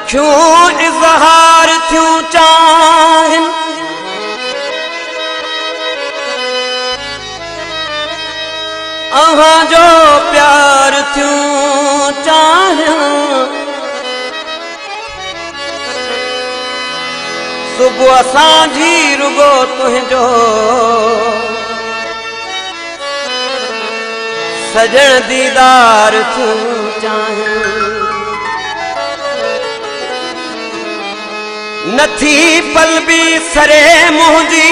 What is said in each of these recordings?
अखियूं इज़हार थियूं चाहिन, अहां जो प्यार थियूं चाहिन। सुबुह सांझी रुगो तुंहिंजो सजण दीदार थियूं चाहिन। नथी पल भी सरे मुंहिंजी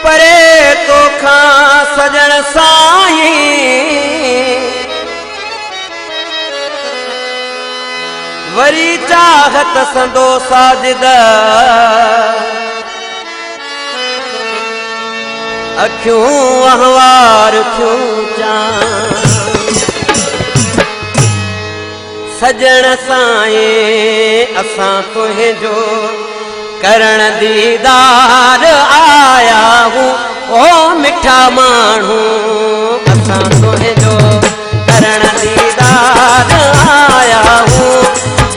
परे तोखां सजण साईं। वरी चाहत संदो साजिद अखियूं अहवार थियूं चाहिन। सजण साईं असां तुंहिंजो करण दीदार आया हूँ। ओ मिठा माण्हू असां तुंहिंजो करण दीदार आया हूँ।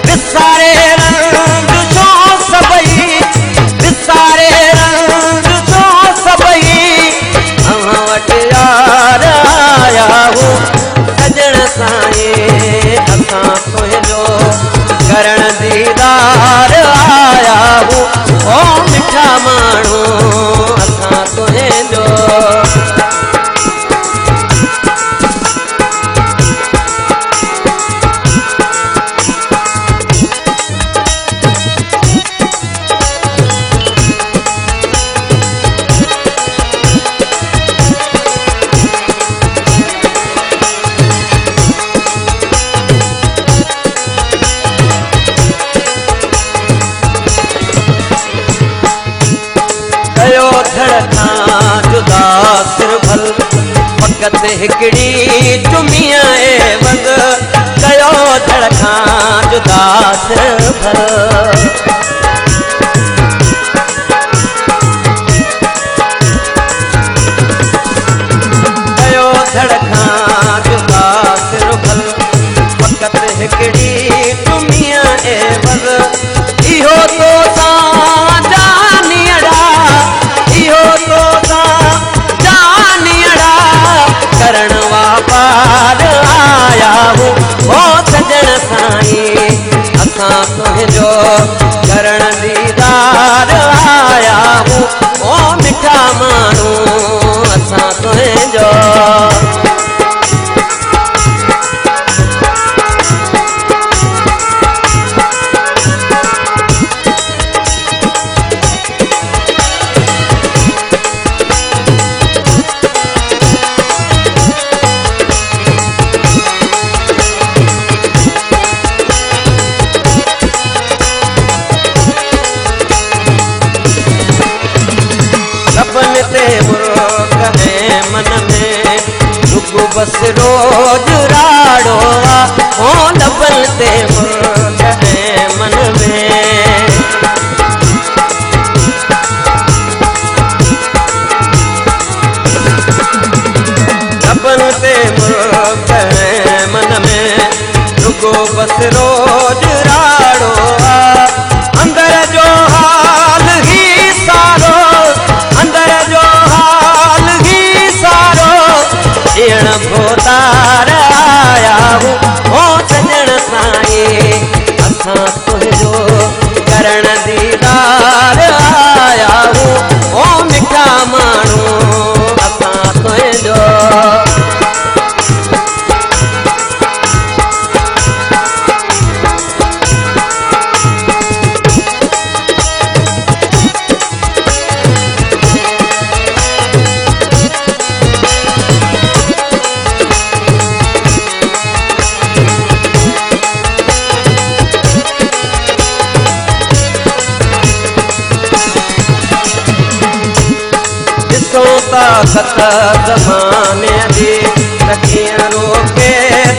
विसारे रंग छो सभई, विसारे रंग छो सभई, अव्हां वटि यार आया हूँ। सजण साईं असां तुंहिंजो करण दीदार आया हूँ। ओ मिठा माण्हू असां तुंहिंजो धड़कां जुदा सिरभल फकत हिकड़ी चुमिया एवज़ कयो धड़कां जुदा सिरभल। कयो धड़कां जुदा सिरभल फकत हिकड़ी चुमिया एवज़। इहो तो सां जानियड़ा, इहो तो जानियड़ा करण वापार आया हूँ। ओ सजण साईं असां तुंहिंजो करण दीदार आया हूँ। ओ मिठा माण्हू असां तुंहिंजो मन में रुगो बस रोज राड़ो हो लबल ते मुर्ग है मन में। लबल ते मुर्ग है मन में रुगो बस रोज राड़ो। अंदर जो हाल ही सारो, अंदर जो ॾियण भोतार आया हूँ। ओ सजण साईं असां तुंहिंजो करण दीदार आया हूँ। ओ मिठा माण्हू असां तुंहिंजो ताकत ज़माने जी तकियां रोके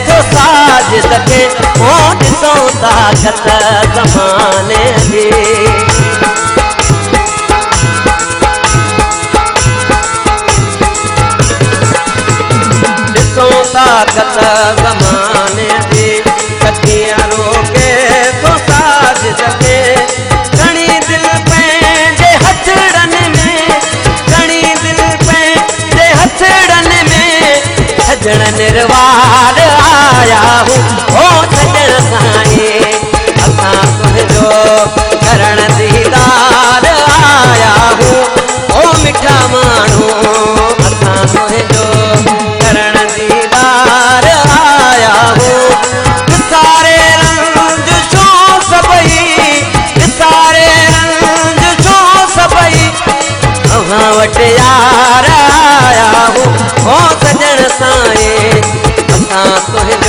तो साज सके। ओ ॾिसो ताकत ज़माने जी, ॾिसो ताकत ज़माने जी कथियां रोके तो साज जगे घणी दिल पंहिंजे हथड़नि में घणी दिल पंहिंजे हथड़नि में सजण निर्वार आया हूँ ओ सजण साईं असां तुंहिंजो करण दीदार आया हूँ ओ मिठा माण्हू असां तुंहिंजो करण दीदार आया हूँ सारे रंग छो सभई सारे रंग छो सभई अव्हां वटि यार आया हूँ ओ सजण साईं असां तुंहिंजो